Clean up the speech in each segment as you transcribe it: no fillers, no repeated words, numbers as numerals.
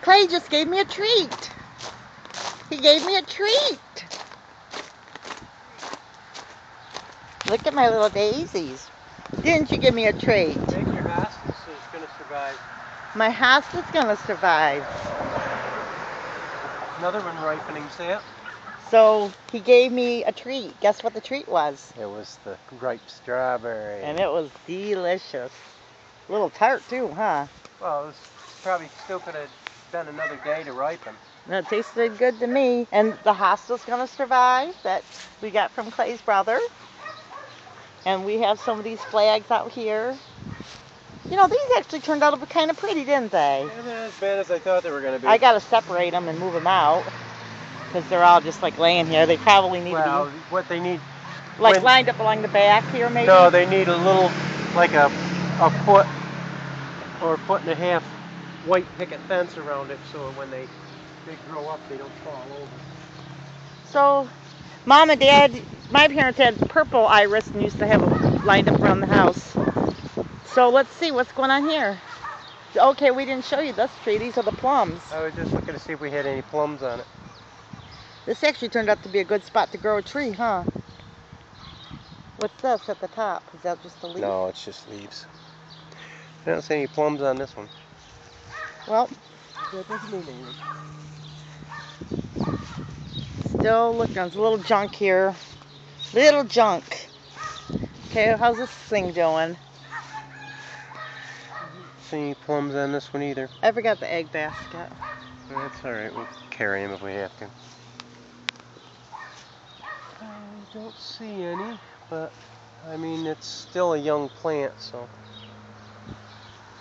Clay just gave me a treat. He gave me a treat. Look at my little daisies. Didn't you give me a treat? I think your hostas is going to survive. My hosta's gonna survive. Another one ripening set. So he gave me a treat. Guess what the treat was? It was the ripe strawberry. And it was delicious. A little tart too, huh? Well, it was probably still could have done another day to ripen. That tasted good to me. And the hosta's gonna survive that we got from Clay's brother. And we have some of these flags out here. You know, these actually turned out to be kind of pretty, didn't they? They're not as bad as I thought they were going to be. I gotta separate them and move them out because they're all just like laying here. They probably need to be what they need, like lined up along the back here, maybe. No, they need a little, like a foot or foot and a half white picket fence around it, so when they grow up, they don't fall over. So, Mom and Dad, my parents had purple iris and used to have them lined up around the house. So let's see what's going on here. Okay, we didn't show you this tree. These are the plums. I was just looking to see if we had any plums on it. This actually turned out to be a good spot to grow a tree, huh? What's this at the top? Is that just a leaf? No, it's just leaves. I don't see any plums on this one. Well, that doesn't mean anything. Still looking. There's a little junk here. Little junk. Okay, how's this thing doing? See any plums on this one either. I forgot the egg basket. That's alright, we'll carry them if we have to. I don't see any, but I mean it's still a young plant, so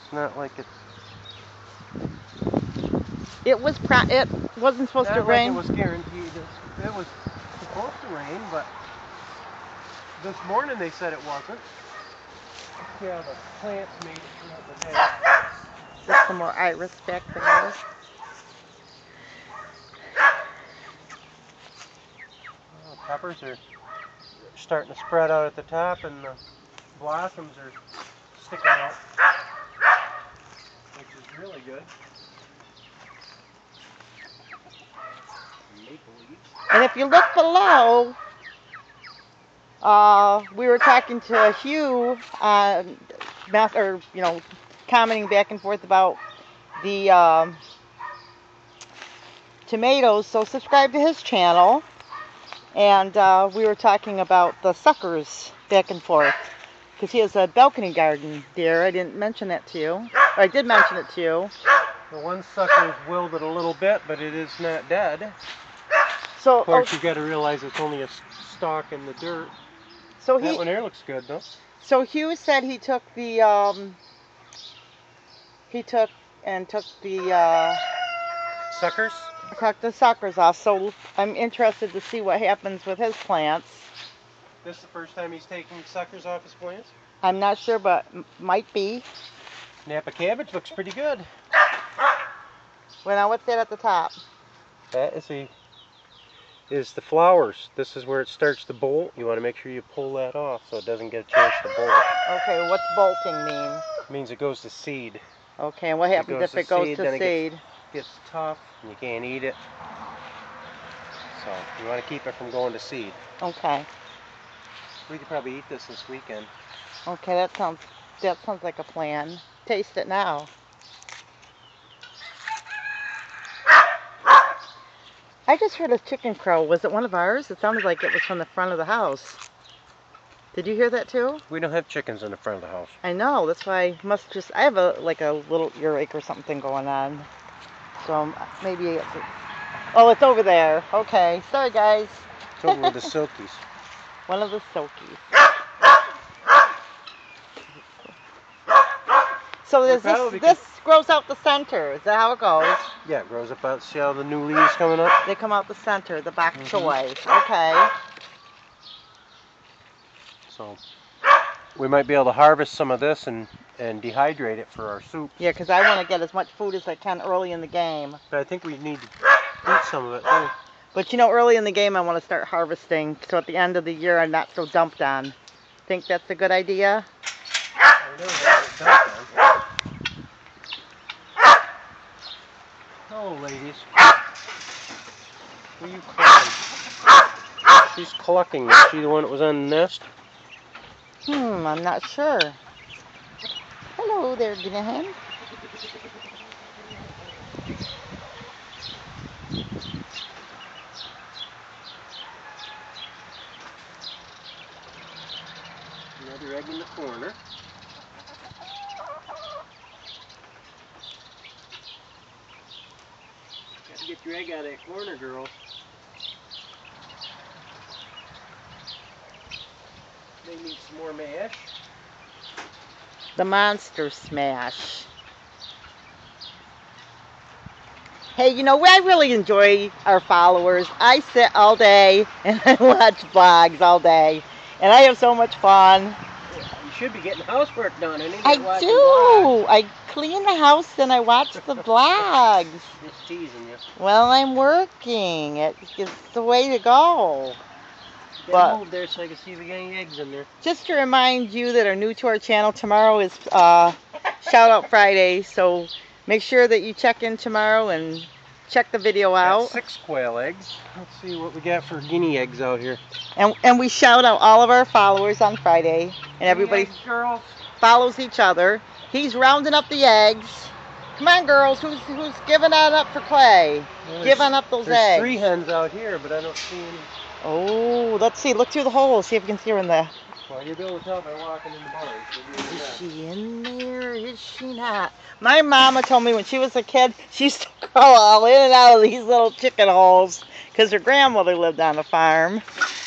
it's not like it's... It wasn't supposed to rain. It was guaranteed. It was supposed to rain, but this morning they said it wasn't. Yeah, the plants made it throughout the day. There's some more iris back there. Well, peppers are starting to spread out at the top, and the blossoms are sticking out, which is really good. Maple leaves. And if you look below, we were talking to Hugh, commenting back and forth about the tomatoes. So subscribe to his channel. And we were talking about the suckers back and forth because he has a balcony garden there. I didn't mention that to you. Or I did mention it to you. The one sucker's wilted a little bit, but it is not dead. So, of course, you got to realize it's only a stalk in the dirt. So that one there looks good, though. So Hugh said he took the suckers. Took the suckers off. So I'm interested to see what happens with his plants. This is the first time he's taking suckers off his plants? I'm not sure, but might be. Napa cabbage looks pretty good. Well, now what's that at the top? That is the flowers. This is where it starts to bolt. You want to make sure you pull that off so it doesn't get a chance to bolt. Okay, what's bolting mean? It means it goes to seed. Okay, and what happens if it goes to seed? It gets tough and you can't eat it. So you want to keep it from going to seed. Okay. We could probably eat this weekend. Okay, that sounds like a plan. Taste it now. I just heard a chicken crow. Was it one of ours? It sounded like it was from the front of the house. Did you hear that too? We don't have chickens in the front of the house. I know. That's why I have a little earache or something going on. So maybe it's... Oh, it's over there. Okay. Sorry, guys. It's over with the silkies. One of the silkies. So this grows out the center. Is that how it goes? Yeah, it grows up out. See how the new leaves coming up? They come out the center, the bok choys. Okay. So we might be able to harvest some of this and dehydrate it for our soup. Yeah, because I want to get as much food as I can early in the game. But I think we need to eat some of it too. But you know, early in the game I want to start harvesting, so at the end of the year I'm not so dumped on. Think that's a good idea? I never got it dumped on. Oh, ladies. What are you clucking? She's clucking. Is she the one that was on the nest? I'm not sure. Hello there, guinea hen. Another egg in the corner. Got to get your egg out of that corner, girl. They need some more mash. The monster smash. Hey, you know, I really enjoy our followers. I sit all day and I watch vlogs all day. And I have so much fun. You should be getting housework done. I do. I clean the house and I watch the vlogs. Just teasing you. Well, I'm working. It's the way to go. But hold there so I can see if we got any eggs in there. Just to remind you that are new to our channel, tomorrow is Shout Out Friday. So make sure that you check in tomorrow and check the video out. Got 6 quail eggs. Let's see what we got for guinea eggs out here. And we shout out all of our followers on Friday. And everybody Girls. follows each other. He's rounding up the eggs. Come on, girls. Who's giving that up for Clay? Giving up those eggs. There's 3 hens out here, but I don't see any. Oh, let's see. Look through the hole. See if you can see her in there. Well, you'll be able to tell by walking in the barn. Is she in there? Is she not? My mama told me when she was a kid, she used to crawl all in and out of these little chicken holes because her grandmother lived on a farm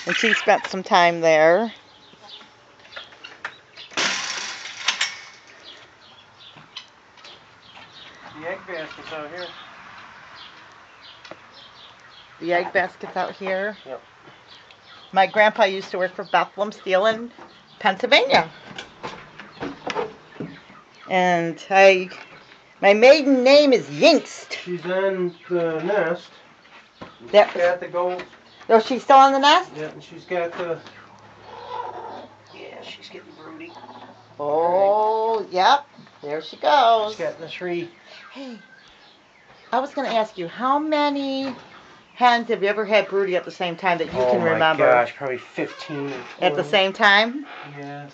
and she spent some time there. The egg basket's out here. The egg basket's out here. Yep. My grandpa used to work for Bethlehem Steel in Pennsylvania. And my maiden name is Yinkst. She's in the nest. She's That- got the gold. Oh, she's still on the nest? Yeah, and she's got the. Yeah, she's getting broody. Oh, yep. There she goes. She's got the 3. Hey, I was going to ask you, how many hens have you ever had broody at the same time that you can remember? Oh my gosh, probably 15 or 20. At the same time? Yes.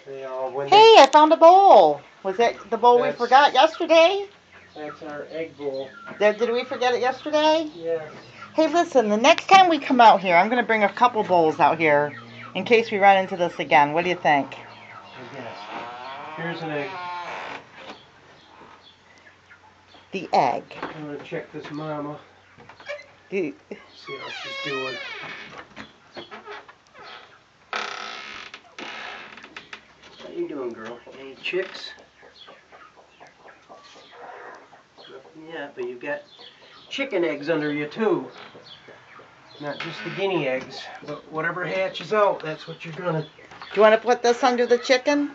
They all went. Hey, I found a bowl. Was that the bowl we That's- forgot yesterday? That's our egg bowl. Did we forget it yesterday? Yes. Hey, listen, the next time we come out here, I'm going to bring a couple bowls out here in case we run into this again. What do you think? I guess. Here's an egg. The egg. I'm gonna check this mama. The, See how she's doing. How you doing, girl? Any chicks? Nothing yet, but you've got chicken eggs under you too. Not just the guinea eggs, but whatever hatches out, that's what you're gonna. do you want to put this under the chicken?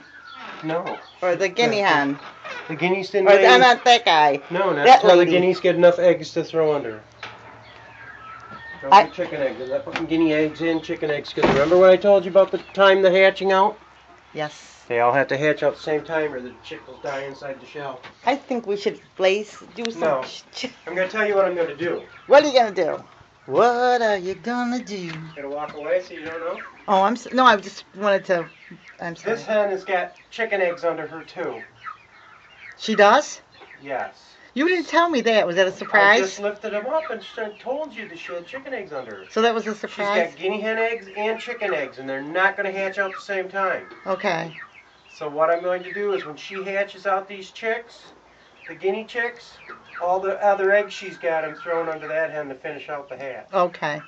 No. Or the guinea hen? The guineas didn't Or lay. I'm not that guy. No, that that's where the lady. guineas get enough eggs to throw under. Don't I- put chicken eggs. I'm not putting guinea eggs in chicken eggs. Because remember what I told you about the time they're hatching out? Yes. They all have to hatch out at the same time or the chick will die inside the shell. I think we should do some. No. I'm going to tell you what I'm going to do. What are you gonna do? What are you gonna do? Gonna walk away so you don't know? Oh, no. I just wanted to. I'm sorry. This hen has got chicken eggs under her too. She does? Yes. You didn't tell me that. Was that a I surprise? just lifted them up and told you that she had chicken eggs under her. So that was a She's surprise? got guinea hen eggs and chicken eggs, and they're not going to hatch out at the same time. Okay. So what I'm going to do is when she hatches out these chicks, the guinea chicks, all the other eggs she's got, I'm throwing under that hen to finish out the hatch. Okay.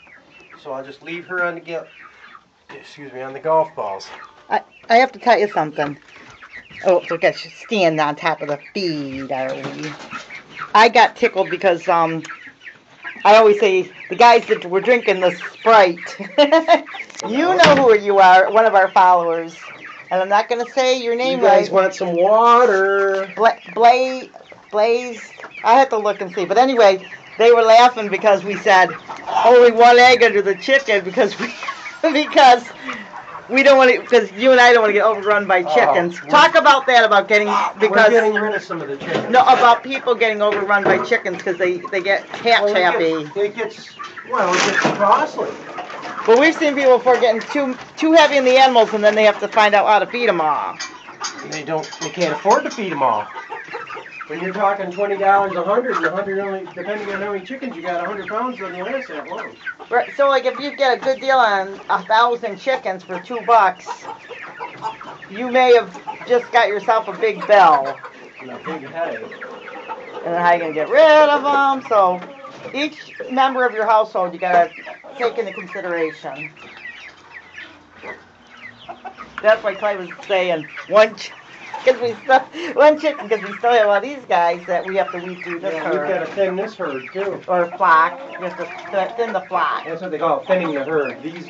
So I'll just leave her on the golf balls. I have to tell you something. Oh, look at she's standing on top of the feed, are we? I got tickled because I always say the guys that were drinking the Sprite. You know who you are, one of our followers. And I'm not going to say your name You guys right. want some water? Blaze. I have to look and see. But anyway, they were laughing because we said only one egg under the chicken because We don't want to, because you and I don't want to get overrun by chickens. Talk about that, about getting, We're because, getting rid of some of the chickens. no, about people getting overrun by chickens because they get hatch happy. It gets costly. But we've seen people before getting too heavy in the animals, and then they have to find out how to feed them all. They can't afford to feed them all. When you're talking $20 100, and 100 only, depending on how many chickens you got, 100 pounds doesn't last that long. Right, so like if you get a good deal on 1,000 chickens for $2, you may have just got yourself a big bill. And a big headache. And how you gonna get rid of them? So each member of your household you gotta take into consideration. That's why Clay was saying one chicken because we still have all these guys that we have to weed through this herd. We've got to thin this herd too. Or flock. You have to thin the flock. That's what they call it, thinning the herd. These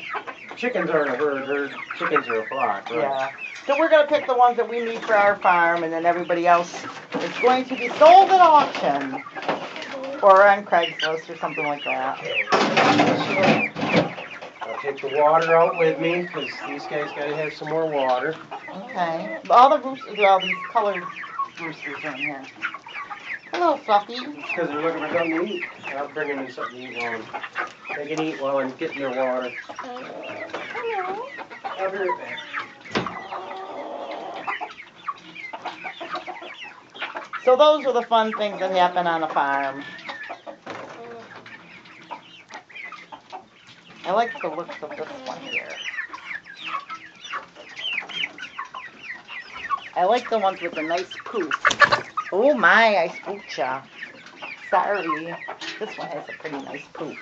chickens aren't a herd. Chickens are a flock. Right? Yeah. So we're gonna pick the ones that we need for our farm, and then everybody else is going to be sold at auction or on Craigslist or something like that. Okay. I'll take the water out with me because these guys got to have some more water. Okay. All the roosters, all these colored roosters are in here. Hello, Fluffy. Because they're looking for something to eat. I'll bring them something to eat while they can eat while I'm getting their water. Hello. I'll be right back. So those are the fun things that happen on a farm. I like the looks of this one here. I like the ones with the nice poof. Oh my, I spooked ya. Sorry. This one has a pretty nice poof.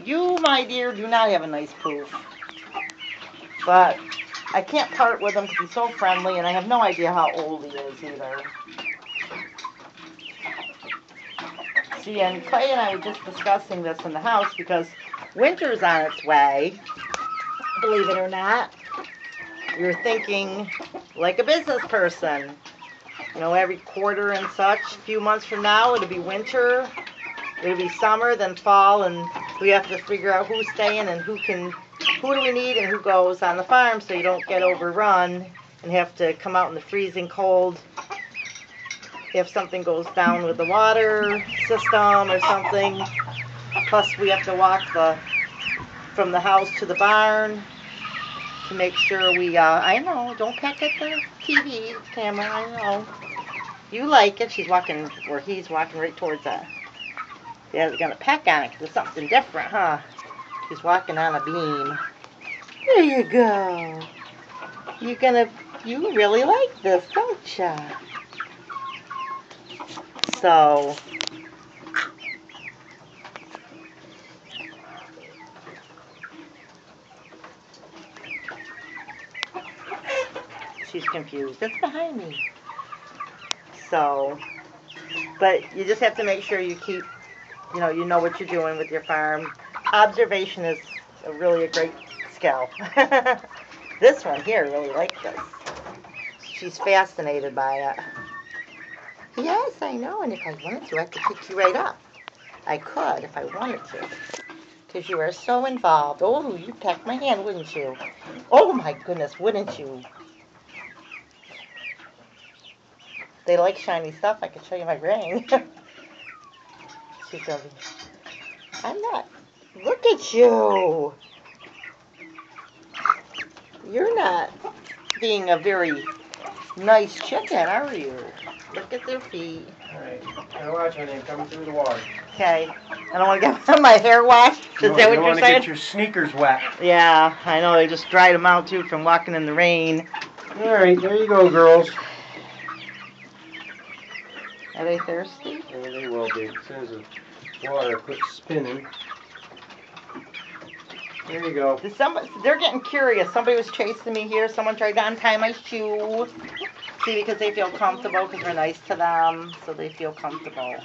You, my dear, do not have a nice poof. But I can't part with him because he's so friendly, and I have no idea how old he is either. See, and Clay and I were just discussing this in the house because winter's on its way, believe it or not. You're thinking like a business person. You know, every quarter and such, a few months from now, it'll be winter, it'll be summer, then fall, and we have to figure out who's staying and who do we need and who goes on the farm so you don't get overrun and have to come out in the freezing cold if something goes down with the water system or something. Plus we have to walk from the house to the barn to make sure we, I know, don't peck at the TV camera, I know. You like it. She's walking, or he's walking right towards that. Yeah, they're gonna peck on it because it's something different, huh? She's walking on a beam. There you go. You really like this, don't ya? So, she's confused. It's behind me. So, but you just have to make sure you keep, you know what you're doing with your farm. Observation is really a great skill. This one here really likes this. She's fascinated by it. Yes, I know, and if I wanted to, I could pick you right up. I could if I wanted to. Because you are so involved. Oh, you'd peck my hand, wouldn't you? Oh my goodness, wouldn't you? They like shiny stuff. I could show you my ring. She's going to be... I'm not... Look at you. You're not being a very nice chicken, are you? Look at their feet. All right. Now watch when they come through the water. Okay. I don't want to get my hair washed. Is that what you're saying? You want to get your sneakers wet. Yeah, I know. They just dried them out, too, from walking in the rain. All right. There you go, girls. Are they thirsty? Yeah, they will be. As soon as the water quits spinning. There you go. They're getting curious. Somebody was chasing me here. Someone tried to untie my shoe. See, because they feel comfortable because we're nice to them. So they feel comfortable.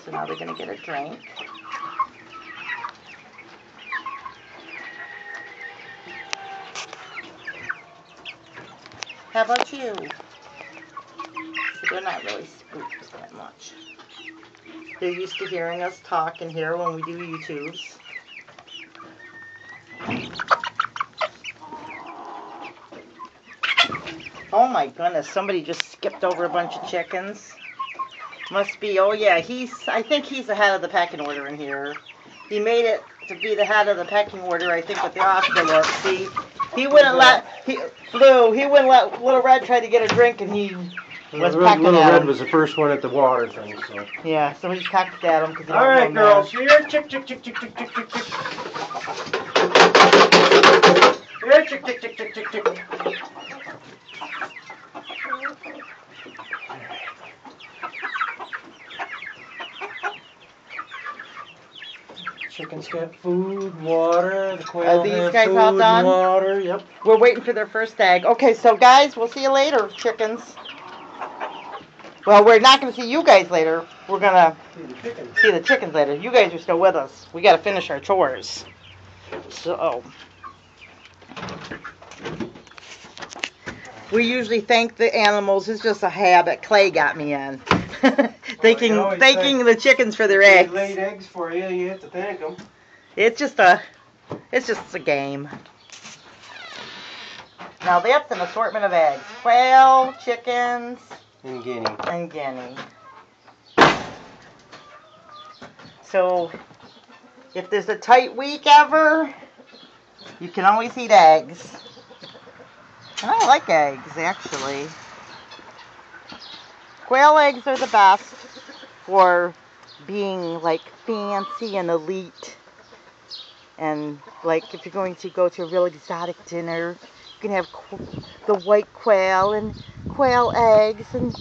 So now they're going to get a drink. How about you? So they're not really spooked that much. They're used to hearing us talk and hear when we do YouTubes. Oh my goodness, somebody just skipped over a bunch of chickens. Must be, oh yeah, I think he's the head of the pecking order in here. He made it to be the head of the pecking order, I think, with the Oscar look. See, he wouldn't let, Blue, he wouldn't let Little Red try to get a drink, and he was pecking Little at Red him. was the first one at the water thing, so. Yeah, so he's pecked at him. All right, girls, here, chick, chick, chick, chick, chick, chick, chick, chick. Here, chick, chick, chick, chick, chick, chick. Chickens got food, water. The quail Are these have guys food all done? and water. Yep. We're waiting for their first egg. Okay, so guys, we'll see you later, chickens. Well, we're not going to see you guys later. We're going to see the chickens later. You guys are still with us. We got to finish our chores. So, we usually thank the animals. It's just a habit Clay got me in. thanking the chickens for their eggs. They laid eggs for you. You have to thank them. It's just a game. Now that's an assortment of eggs: quail, chickens, And guinea. and guinea. So, if there's a tight week ever, you can always eat eggs. And I like eggs, actually. Quail eggs are the best for being like fancy and elite. And like if you're going to go to a real exotic dinner, you can have the white quail and quail eggs. And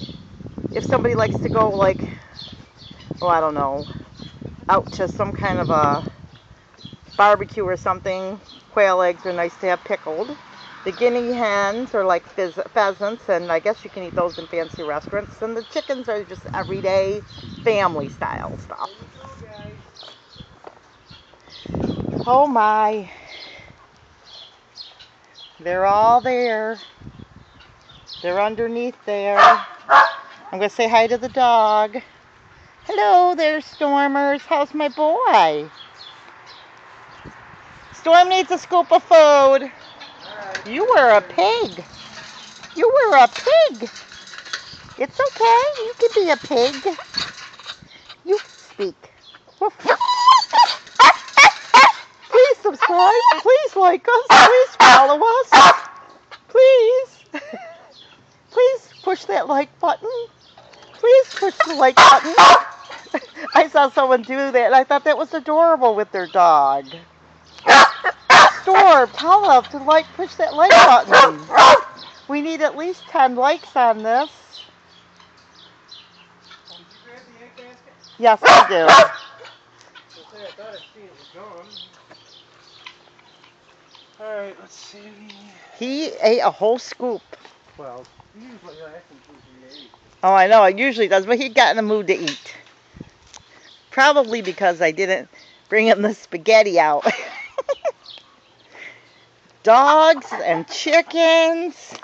if somebody likes to go like, oh I don't know, out to some kind of a barbecue or something, quail eggs are nice to have pickled. The guinea hens are like pheasants, and I guess you can eat those in fancy restaurants. And the chickens are just everyday family style stuff. Oh my. They're all there. They're underneath there. I'm going to say hi to the dog. Hello there, Stormers. How's my boy? Storm needs a scoop of food. You were a pig. You were a pig. It's okay. You can be a pig. You speak. Please subscribe. Please like us. Please follow us. Please. Please push that like button. Please push the like button. I saw someone do that and I thought that was adorable with their dog. Storm, tell them to push that like button. We need at least 10 likes on this. Did you grab the egg basket? Yes, I do. I thought I'd seen it was gone. Alright, let's see. He ate a whole scoop. Well, usually I can do 3 eggs. Oh, I know, it usually does, but he got in the mood to eat. Probably because I didn't bring him the spaghetti out. Dogs and chickens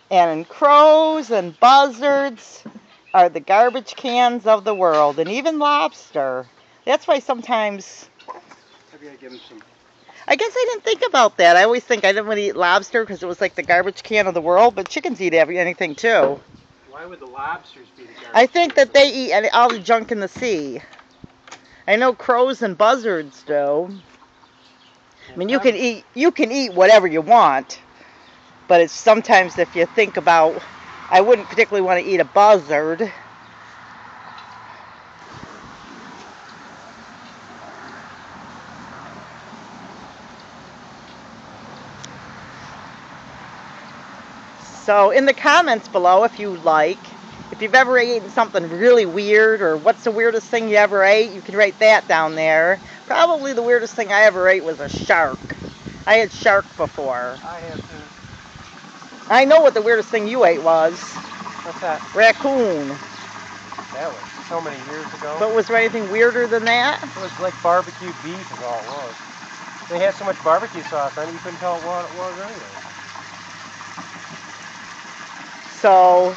and crows and buzzards are the garbage cans of the world, and even lobster. That's why sometimes... Maybe I give him some. I guess I didn't think about that. I always think I didn't want to eat lobster because it was like the garbage can of the world, but chickens eat anything too. Why would the lobsters be the garbage? I think that they eat all the junk in the sea. I know crows and buzzards do. I mean, you can eat whatever you want, but it's sometimes if you think about, I wouldn't particularly want to eat a buzzard. So in the comments below, if you like, if you've ever eaten something really weird, or what's the weirdest thing you ever ate, you can write that down there. Probably the weirdest thing I ever ate was a shark. I had shark before. I have too. I know what the weirdest thing you ate was. What's that? Raccoon. That was so many years ago. But was there anything weirder than that? It was like barbecue beef is all it was. They had so much barbecue sauce on it, you couldn't tell what it was anyway. So,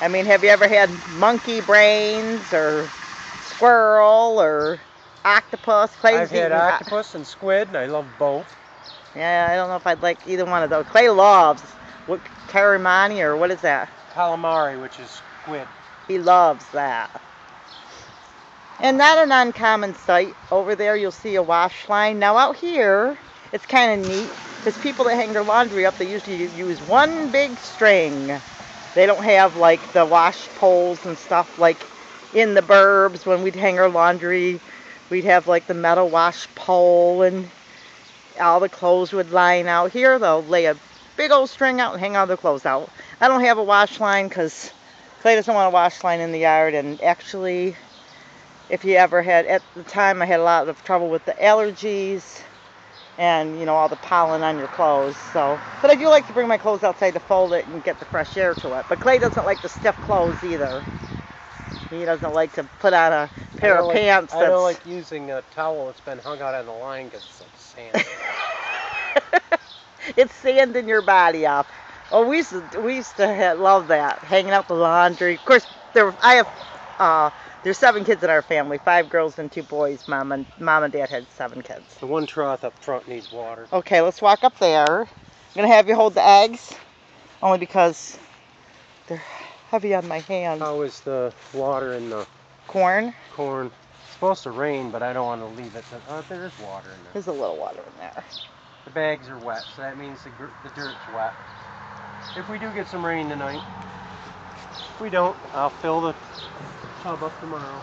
I mean, have you ever had monkey brains or squirrel or octopus? I've had octopus and squid, and I love both. Yeah, I don't know if I'd like either one of those. Clay loves what, calamari, or what is that? Calamari, which is squid. He loves that. And not an uncommon sight. Over there you'll see a wash line. Now out here, it's kind of neat, because people that hang their laundry up, they usually use one big string. They don't have like the wash poles and stuff like in the burbs when we'd hang our laundry. We'd have like the metal wash pole and all the clothes would line out. Here they'll lay a big old string out and hang all the clothes out. I don't have a wash line because Clay doesn't want a wash line in the yard, and actually, if you ever had, at the time I had a lot of trouble with the allergies and, you know, all the pollen on your clothes. So, but I do like to bring my clothes outside to fold it and get the fresh air to it. But Clay doesn't like the stiff clothes either. He doesn't like to put on a pair of pants. I don't like using a towel that's been hung out on the line because it's like sand. It's sand in your body up. Oh, we used to love that, hanging out the laundry. Of course, there's 7 kids in our family, 5 girls and 2 boys. Mom and Dad had 7 kids. The one trough up front needs water. Okay, let's walk up there. I'm gonna have you hold the eggs, only because they're heavy on my hands. How is the water in the Corn? corn? It's supposed to rain, but I don't want to leave it. There is water in there. There's a little water in there. The bags are wet, so that means the dirt's wet. If we do get some rain tonight, if we don't, I'll fill the tub up tomorrow.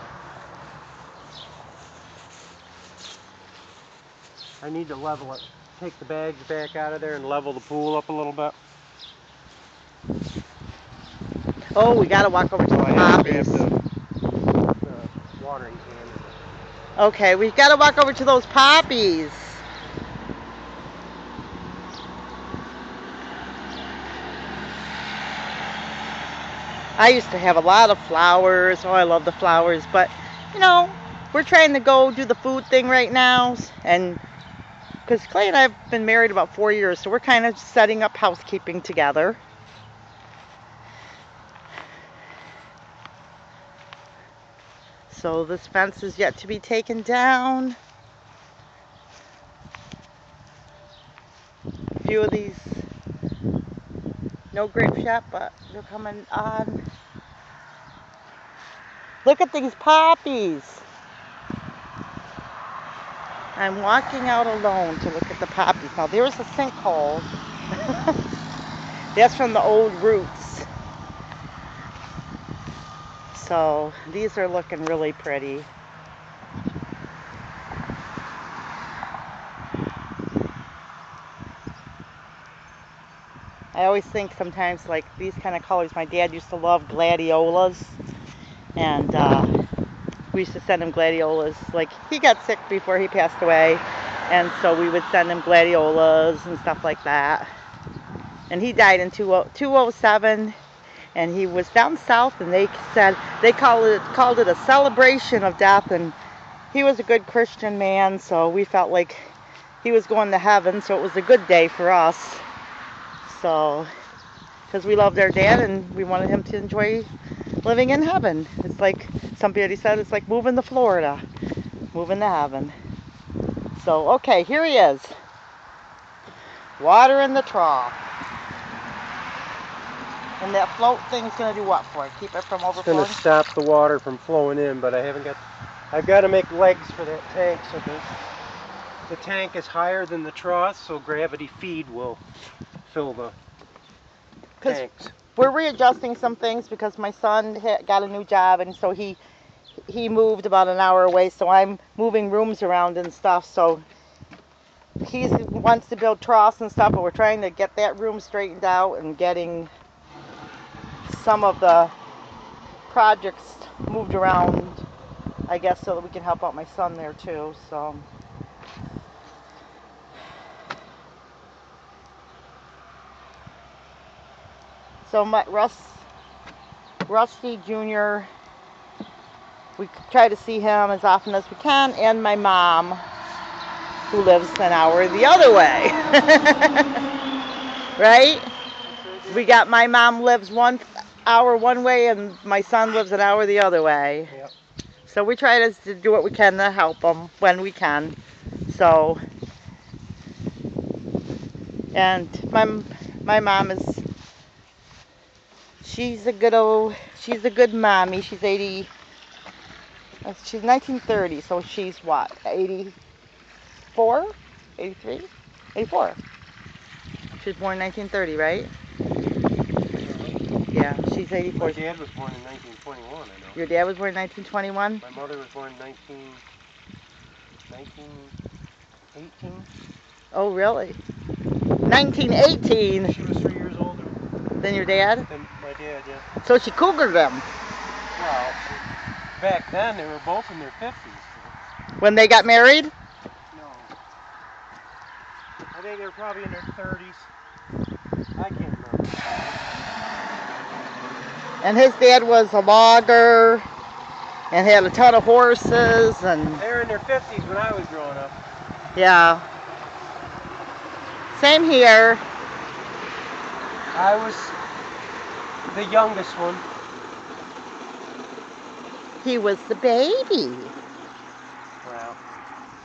I need to level it. Take the bags back out of there and level the pool up a little bit. Oh, we gotta walk over to the poppies. The watering can. Okay, we gotta walk over to those poppies. I used to have a lot of flowers. Oh, I love the flowers. But, you know, we're trying to go do the food thing right now. And because Clay and I have been married about 4 years, so we're kind of setting up housekeeping together. So this fence is yet to be taken down. A few of these, no grapes yet, but they're coming on. Look at these poppies. I'm walking out alone to look at the poppies. Now there's a sinkhole. That's from the old roots. So these are looking really pretty. I always think sometimes like these kind of colors. My dad used to love gladiolas, and we used to send him gladiolas. Like, he got sick before he passed away, and so we would send him gladiolas and stuff like that. And he died in 2007, and he was down south, and they said they called it a celebration of death, and he was a good Christian man, so we felt like he was going to heaven, so it was a good day for us. So, because we loved our dad and we wanted him to enjoy living in heaven. It's like somebody said, it's like moving to Florida, moving to heaven. So, okay, here he is. Water in the trough. And that float thing's going to do what for it? Keep it from overflowing? It's going to stop the water from flowing in, but I've got to make legs for that tank so the tank is higher than the trough, so gravity feed will fill the tanks. We're readjusting some things because my son got a new job, and so he moved about an hour away, so I'm moving rooms around and stuff. So he wants to build troughs and stuff, but we're trying to get that room straightened out and getting some of the projects moved around, I guess, so that we can help out my son there too. So my Rusty Jr., we try to see him as often as we can, and my mom, who lives an hour the other way. Right? We got my mom lives 1 hour one way, and my son lives an hour the other way. Yep. So we try to do what we can to help them when we can. So, and my mom is She's a good mommy. She's 80. She's 1930, so she's what? 84? 83? 84. She was born in 1930, right? Yeah, she's 84. My dad was born in 1921, I know. Your dad was born in 1921? My mother was born in 1918. Oh, really? 1918? She was 3 years older Than your dad? than my dad, yeah. So she cougared them. Well, back then they were both in their 50s. When they got married? No. I think they were probably in their 30s. I can't remember. And his dad was a logger and had a ton of horses and They were in their 50s when I was growing up. yeah. Same here. I was the youngest one. He was the baby. Well,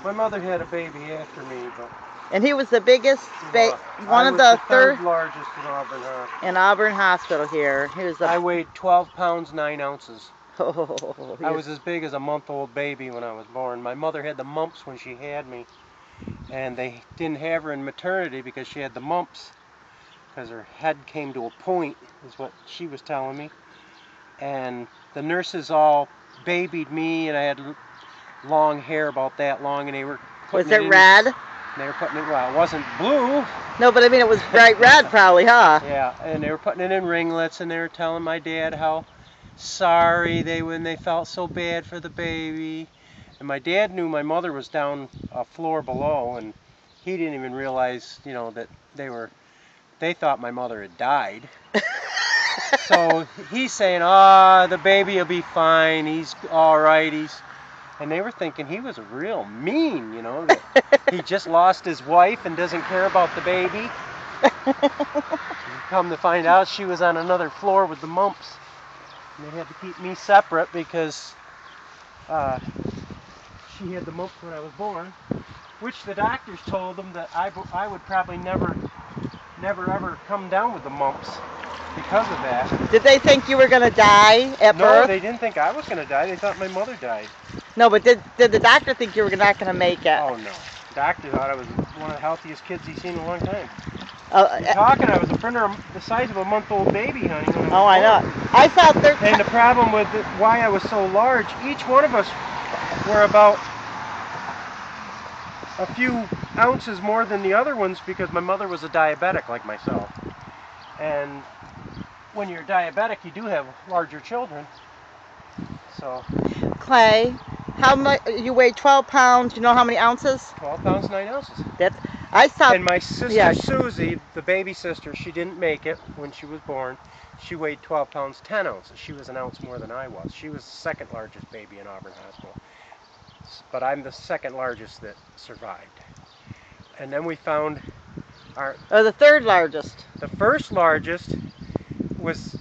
my mother had a baby after me, but And he was the biggest, one I of was the third largest in Auburn Hospital. in Auburn Hospital here. He was the, I weighed 12 pounds 9 ounces. oh, I was as big as a month-old baby when I was born. My mother had the mumps when she had me, and they didn't have her in maternity because she had the mumps, because her head came to a point, is what she was telling me. And the nurses all babied me, and I had long hair about that long, and they were putting was it in, red? They were putting it, well, it wasn't blue. No, but I mean it was bright red probably, huh? Yeah, and they were putting it in ringlets, and they were telling my dad how sorry when they felt so bad for the baby. And my dad knew my mother was down a floor below, and he didn't even realize, you know, that they thought my mother had died. So he's saying, the baby will be fine, he's all right, and they were thinking he was real mean, you know, that he just lost his wife and doesn't care about the baby. Come to find out, she was on another floor with the mumps. And they had to keep me separate because she had the mumps when I was born, which the doctors told them that I would probably never ever come down with the mumps because of that. Did they think you were going to die at No, birth? they didn't think I was going to die. They thought my mother died. No, but did the doctor think you were not going to make it? Oh, no. The doctor thought I was one of the healthiest kids he's seen in a long time. You're Uh, talking, I was the size of a month-old baby, honey. When I was oh, I born. know. I thought And the problem with why I was so large, each one of us were about a few ounces more than the other ones because my mother was a diabetic like myself. And when you're diabetic, you do have larger children. So Clay, how much you weigh? 12 pounds. You know how many ounces? 12 pounds 9 ounces. I saw. And my sister Susie, the baby sister, she didn't make it when she was born. She weighed 12 pounds 10 ounces. She was an ounce more than I was. She was the second largest baby in Auburn Hospital. But I'm the second largest that survived. And then we found the third largest. the first largest was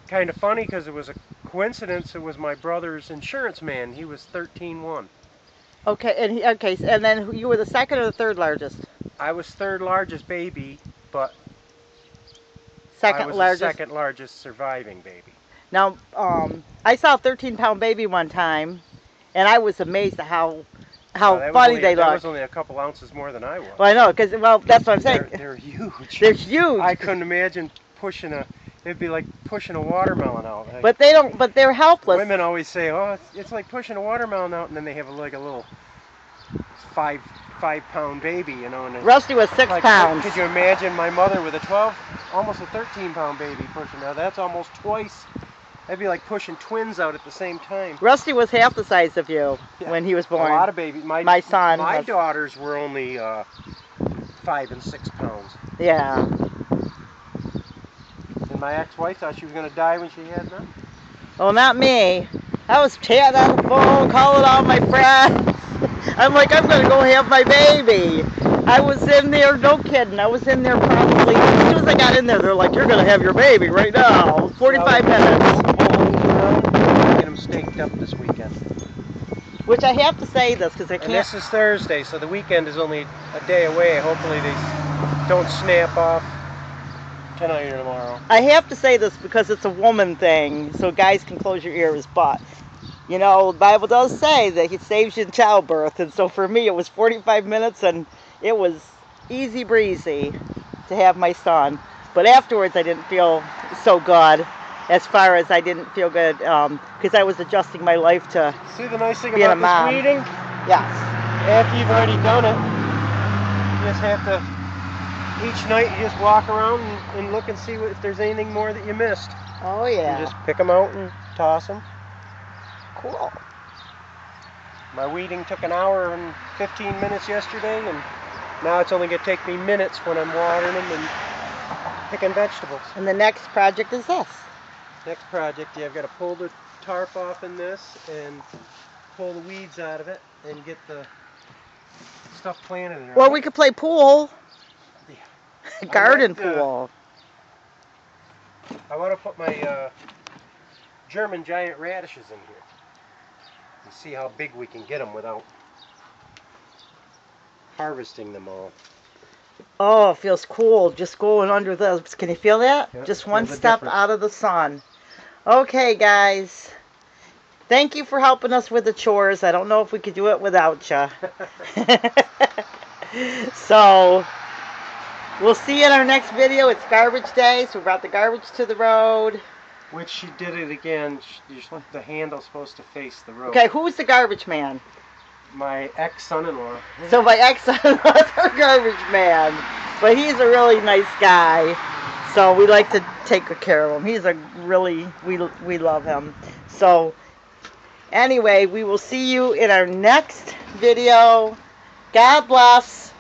kind of funny because it was a coincidence. It was my brother's insurance man. He was 13-1. Okay, and then you were the second or the third largest? I was third largest baby, but Second I was largest. the second largest surviving baby. Now, I saw a 13-pound baby one time, and I was amazed at how funny they look. That was only a couple ounces more than I was. Well, I know, because that's what I'm saying. They're huge. They're huge. I couldn't imagine it'd be like pushing a watermelon out. But they don't. But they're helpless. Women always say, "Oh, it's like pushing a watermelon out," and then they have like a little five-pound baby, you know. And Rusty was 6 pounds. Could you imagine my mother with almost a 13-pound baby pushing out? That's almost twice. That'd be like pushing twins out at the same time. Rusty was half the size of you when he was born. A lot of babies. My son. My daughters were only 5 and 6 pounds. Yeah. And my ex-wife thought she was going to die when she had them. Well, not me. I was chatting on the phone, calling all my friends. I'm like, I'm going to go have my baby. I was in there, no kidding. I was in there probably, as soon as I got in there, they're like, you're going to have your baby right now. 45 minutes. Get them staked up this weekend. Which I have to say this, because I can't. And this is Thursday, so the weekend is only a day away. Hopefully they don't snap off tonight or tomorrow. I have to say this because it's a woman thing, so guys can close your ears, but you know, the Bible does say that He saves you in childbirth, and so for me it was 45 minutes and it was easy breezy to have my son. But afterwards I didn't feel so good, as far as I didn't feel good because I was adjusting my life to See the nice thing being a about mom. this weeding? Yes. After you've already done it, you just have to, each night you just walk around and look and see if there's anything more that you missed. Oh yeah. You just pick them out and toss them. Cool. My weeding took an hour and 15 minutes yesterday, and now it's only going to take me minutes when I'm watering them and picking vegetables. And the next project is this. Next project, yeah, I've got to pull the tarp off in this and pull the weeds out of it and get the stuff planted in there. Well, we could play pool. Yeah. Garden I might, pool. I want to put my German giant radishes in here and see how big we can get them without harvesting them all. Oh, it feels cool just going under those. Can you feel that? Yep, Just feel one the step difference. out of the sun. Okay, guys. Thank you for helping us with the chores. I don't know if we could do it without you. So, we'll see you in our next video. It's garbage day, so we brought the garbage to the road. Which she did it again. The handle's supposed to face the road. Okay, who's the garbage man? My ex-son-in-law. So my ex-son-in-law's our garbage man. But he's a really nice guy. So we like to take good care of him. He's a really, we love him. So anyway, we will see you in our next video. God bless.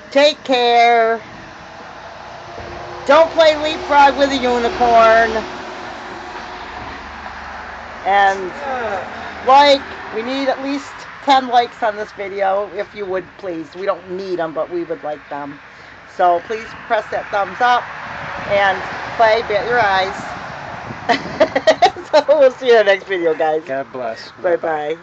Take care. Don't play leapfrog with a unicorn. And we need at least 10 likes on this video, if you would please. We don't need them, but we would like them. So please press that thumbs up and play, bet your eyes. So we'll see you in the next video, guys. God bless. Bye-bye.